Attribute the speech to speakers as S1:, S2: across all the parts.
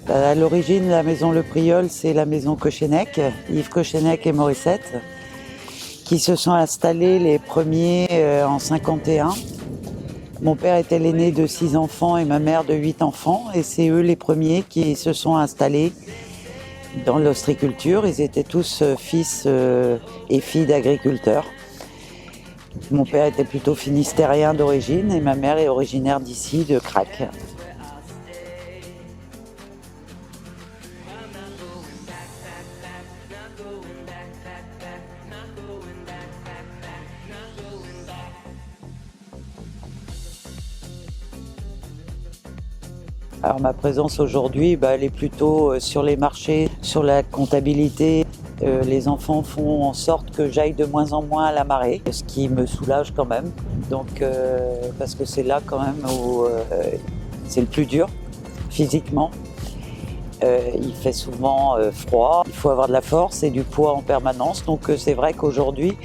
S1: À l'origine, la maison Le Priol, c'est la maison Cochennec, Yves Cochennec et Morissette, qui se sont installés les premiers en 51. Mon père était l'aîné de 6 enfants et ma mère de 8 enfants, et c'est eux les premiers qui se sont installés dans l'ostréiculture. Ils étaient tous fils et filles d'agriculteurs. Mon père était plutôt finistérien d'origine et ma mère est originaire d'ici, de Crac. Alors ma présence aujourd'hui, elle est plutôt sur les marchés, sur la comptabilité. Les enfants font en sorte que j'aille de moins en moins à la marée, ce qui me soulage quand même. Donc, parce que c'est là quand même où c'est le plus dur physiquement. Il fait souvent froid, il faut avoir de la force et du poids en permanence. Donc c'est vrai qu'aujourd'hui,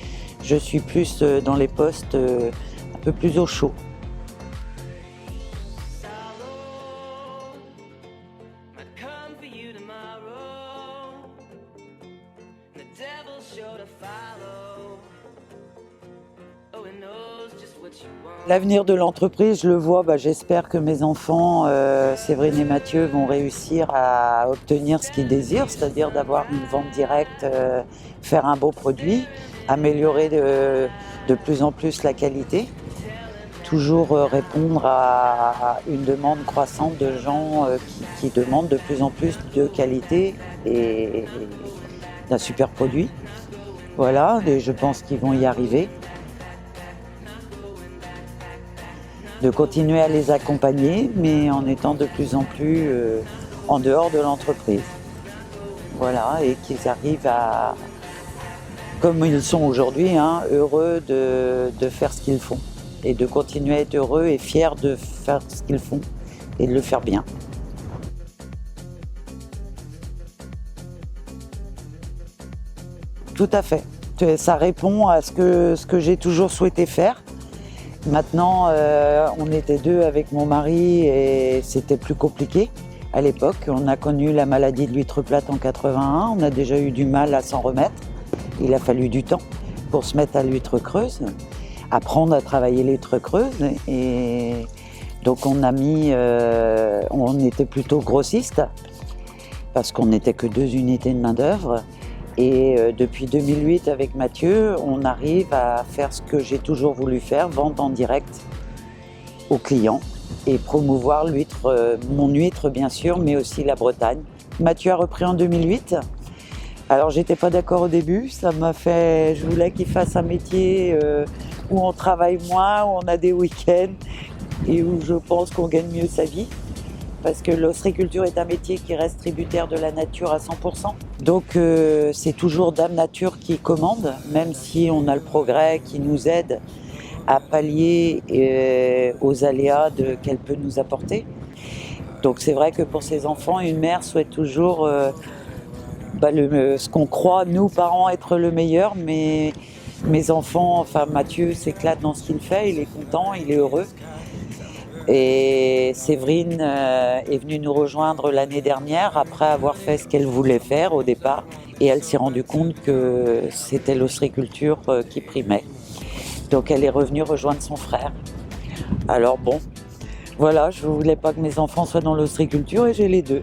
S1: je suis plus dans les postes un peu plus au chaud. L'avenir de l'entreprise, je le vois, j'espère que mes enfants, Séverine et Mathieu, vont réussir à obtenir ce qu'ils désirent, c'est-à-dire d'avoir une vente directe, faire un beau produit, améliorer de plus en plus la qualité, toujours répondre à une demande croissante de gens qui demandent de plus en plus de qualité et d'un super produit. Voilà, et je pense qu'ils vont y arriver. De continuer à les accompagner, mais en étant de plus en plus en dehors de l'entreprise. Voilà, et qu'ils arrivent à, comme ils sont aujourd'hui, heureux de faire ce qu'ils font. Et de continuer à être heureux et fiers de faire ce qu'ils font et de le faire bien. Tout à fait. Ça répond à ce que j'ai toujours souhaité faire. Maintenant, on était deux avec mon mari et c'était plus compliqué à l'époque. On a connu la maladie de l'huître plate en 81. On a déjà eu du mal à s'en remettre. Il a fallu du temps pour se mettre à l'huître creuse, apprendre à travailler l'huître creuse. Et donc on était plutôt grossiste parce qu'on n'était que 2 unités de main-d'œuvre. Et depuis 2008, avec Mathieu, on arrive à faire ce que j'ai toujours voulu faire, vendre en direct aux clients et promouvoir l'huître, mon huître bien sûr, mais aussi la Bretagne. Mathieu a repris en 2008. Alors j'étais pas d'accord au début, je voulais qu'il fasse un métier où on travaille moins, où on a des week-ends et où je pense qu'on gagne mieux sa vie. Parce que l'ostréiculture est un métier qui reste tributaire de la nature à 100%. Donc c'est toujours Dame Nature qui commande, même si on a le progrès qui nous aide à pallier aux aléas qu'elle peut nous apporter. Donc c'est vrai que pour ses enfants, une mère souhaite toujours ce qu'on croit, nous parents, être le meilleur, mais mes enfants, Mathieu s'éclate dans ce qu'il fait, il est content, il est heureux. Et Séverine est venue nous rejoindre l'année dernière après avoir fait ce qu'elle voulait faire au départ. Et elle s'est rendue compte que c'était l'ostréiculture qui primait. Donc elle est revenue rejoindre son frère. Alors bon, voilà, je ne voulais pas que mes enfants soient dans l'ostréiculture et j'ai les deux.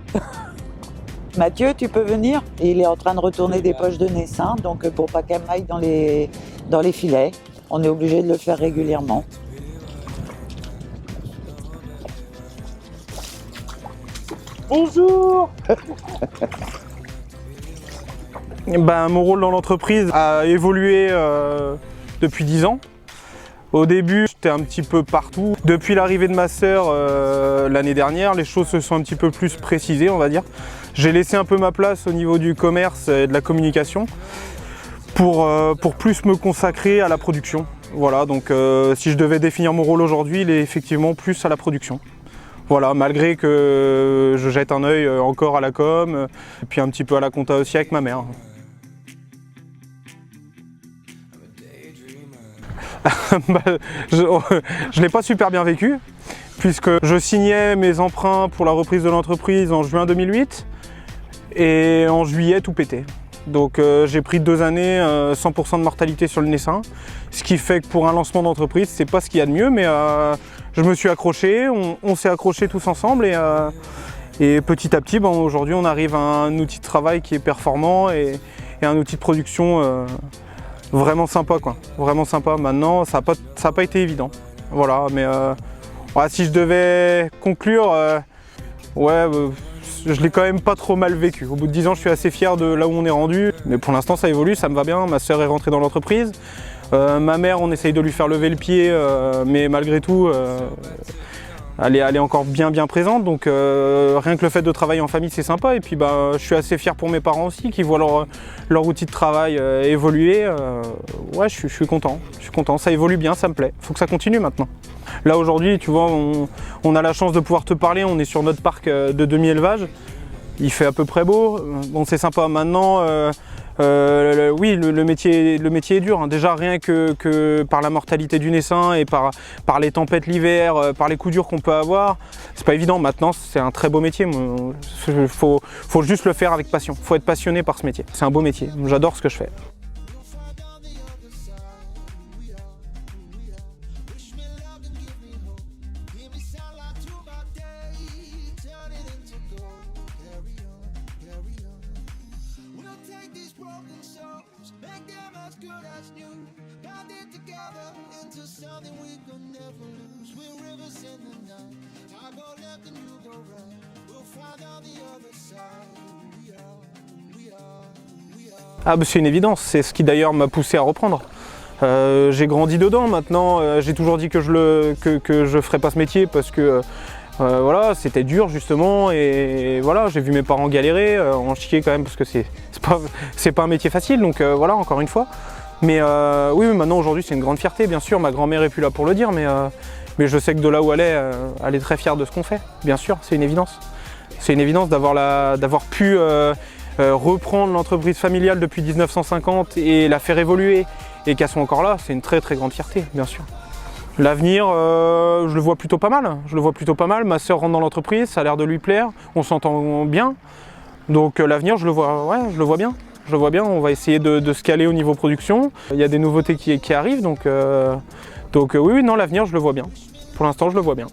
S1: Mathieu, tu peux venir? Et il est en train de retourner des poches de naissin, donc pour pas qu'elle aille dans les filets, on est obligé de le faire régulièrement.
S2: Bonjour. Mon rôle dans l'entreprise a évolué depuis 10 ans. Au début, j'étais un petit peu partout. Depuis l'arrivée de ma sœur l'année dernière, les choses se sont un petit peu plus précisées, on va dire. J'ai laissé un peu ma place au niveau du commerce et de la communication pour plus me consacrer à la production. Voilà, donc si je devais définir mon rôle aujourd'hui, il est effectivement plus à la production. Voilà, malgré que je jette un œil encore à la com, et puis un petit peu à la compta aussi avec ma mère. Je ne l'ai pas super bien vécu, puisque je signais mes emprunts pour la reprise de l'entreprise en juin 2008 et en juillet tout pétait. Donc j'ai pris 2 années 100% de mortalité sur le naissin, ce qui fait que pour un lancement d'entreprise, c'est pas ce qu'il y a de mieux, mais je me suis accroché, on s'est accrochés tous ensemble et petit à petit, aujourd'hui on arrive à un outil de travail qui est performant et un outil de production vraiment sympa, quoi. Vraiment sympa. Maintenant, ça n'a pas été évident. Voilà, mais si je devais conclure, je l'ai quand même pas trop mal vécu. Au bout de 10 ans, je suis assez fier de là où on est rendu. Mais pour l'instant, ça évolue, ça me va bien. Ma sœur est rentrée dans l'entreprise. Ma mère, on essaye de lui faire lever le pied, mais malgré tout, elle est encore bien présente. Donc rien que le fait de travailler en famille, c'est sympa. Et puis je suis assez fier pour mes parents aussi, qui voient leur outil de travail évoluer. Je suis content. Ça évolue bien, ça me plaît. Il faut que ça continue maintenant. Là aujourd'hui, tu vois, on a la chance de pouvoir te parler, on est sur notre parc de demi-élevage. Il fait à peu près beau, bon c'est sympa. Maintenant, oui, le métier est dur, hein. Déjà rien que par la mortalité du naissin et par les tempêtes l'hiver, par les coups durs qu'on peut avoir, c'est pas évident. Maintenant, c'est un très beau métier. Faut juste le faire avec passion, faut être passionné par ce métier. C'est un beau métier, j'adore ce que je fais. C'est une évidence, c'est ce qui d'ailleurs m'a poussé à reprendre. J'ai grandi dedans maintenant, j'ai toujours dit que je ferais pas ce métier parce que voilà, c'était dur justement et voilà, j'ai vu mes parents galérer, en chier quand même parce que c'est pas un métier facile, donc voilà, encore une fois. Mais oui, maintenant aujourd'hui c'est une grande fierté, bien sûr, ma grand-mère est plus là pour le dire, mais je sais que de là où elle est très fière de ce qu'on fait, bien sûr, c'est une évidence. C'est une évidence d'avoir pu reprendre l'entreprise familiale depuis 1950 et la faire évoluer et qu'elles sont encore là, c'est une très grande fierté, bien sûr. L'avenir, je le vois plutôt pas mal. Ma sœur rentre dans l'entreprise, ça a l'air de lui plaire, on s'entend bien. Donc l'avenir, je le vois bien. On va essayer de se caler au niveau production. Il y a des nouveautés qui arrivent, donc oui, non, l'avenir, je le vois bien. Pour l'instant, je le vois bien.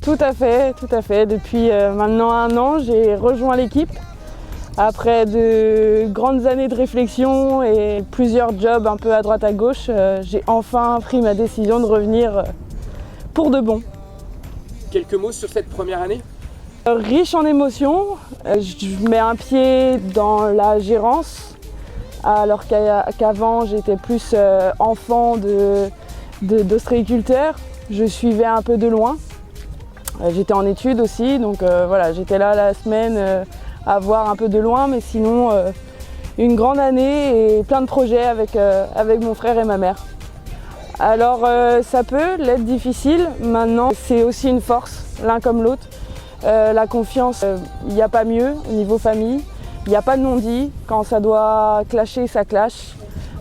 S3: Tout à fait. Depuis maintenant 1 an, j'ai rejoint l'équipe. Après de grandes années de réflexion et plusieurs jobs un peu à droite à gauche, j'ai enfin pris ma décision de revenir pour de bon.
S4: Quelques mots sur cette première année ?
S3: Riche en émotions, je mets un pied dans la gérance, alors qu'avant j'étais plus enfant d'ostréiculteur. Je suivais un peu de loin. J'étais en études aussi, donc voilà, j'étais là la semaine à voir un peu de loin, mais sinon une grande année et plein de projets avec mon frère et ma mère. Alors ça peut l'être difficile, maintenant c'est aussi une force, l'un comme l'autre. La confiance, il n'y a pas mieux au niveau famille, il n'y a pas de non-dit, quand ça doit clasher, ça clash.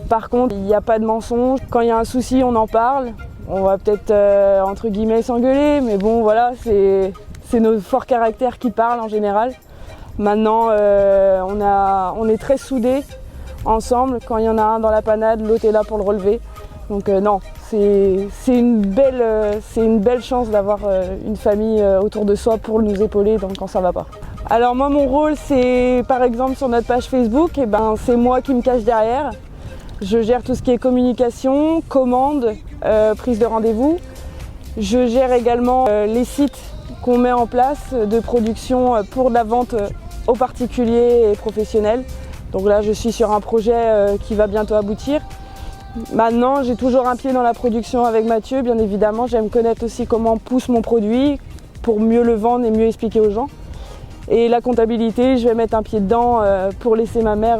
S3: Par contre, il n'y a pas de mensonge, quand il y a un souci, on en parle. On va peut-être, entre guillemets, s'engueuler, mais bon, voilà, c'est nos forts caractères qui parlent en général. Maintenant, on est très soudés ensemble. Quand il y en a un dans la panade, l'autre est là pour le relever. Donc non, c'est une belle chance d'avoir une famille autour de soi pour nous épauler quand ça ne va pas. Alors moi, mon rôle, c'est par exemple sur notre page Facebook, c'est moi qui me cache derrière. Je gère tout ce qui est communication, commande, prise de rendez-vous. Je gère également les sites qu'on met en place de production pour la vente aux particuliers et professionnels. Donc là, je suis sur un projet qui va bientôt aboutir. Maintenant, j'ai toujours un pied dans la production avec Mathieu, bien évidemment. J'aime connaître aussi comment pousse mon produit pour mieux le vendre et mieux expliquer aux gens. Et la comptabilité, je vais mettre un pied dedans pour laisser ma mère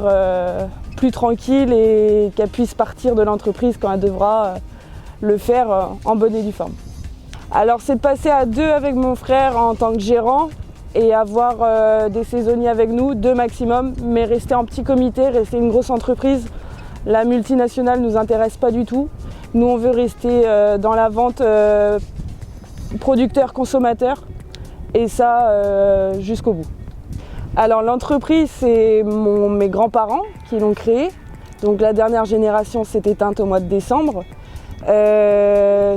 S3: plus tranquille et qu'elle puisse partir de l'entreprise quand elle devra le faire en bonne et due forme. Alors c'est de passer à 2 avec mon frère en tant que gérant. et avoir des saisonniers avec nous, 2 maximum, mais rester en petit comité, rester une grosse entreprise. La multinationale ne nous intéresse pas du tout. Nous, on veut rester dans la vente producteur-consommateur et ça jusqu'au bout. Alors l'entreprise, c'est mes grands-parents qui l'ont créée. Donc la dernière génération s'est éteinte au mois de décembre.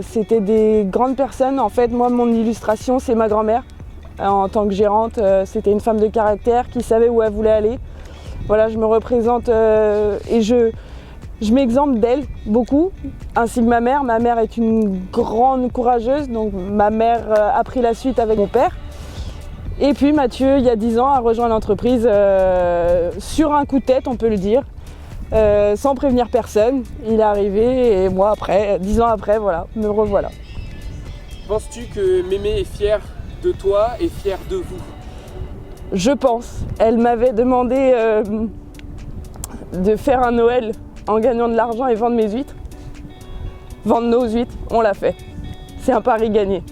S3: C'était des grandes personnes. En fait, moi, mon illustration, c'est ma grand-mère. En tant que gérante, c'était une femme de caractère qui savait où elle voulait aller. Voilà, je me représente et je m'exemple d'elle beaucoup, ainsi que ma mère. Ma mère est une grande courageuse, donc ma mère a pris la suite avec mon père. Et puis Mathieu, il y a 10 ans, a rejoint l'entreprise sur un coup de tête, on peut le dire, sans prévenir personne. Il est arrivé et moi, après, 10 ans après, voilà, me revoilà.
S4: Penses-tu que Mémé est fière de toi et fière de vous?
S3: Je pense. Elle m'avait demandé de faire un Noël en gagnant de l'argent et vendre mes huîtres. Vendre nos huîtres, on l'a fait. C'est un pari gagné.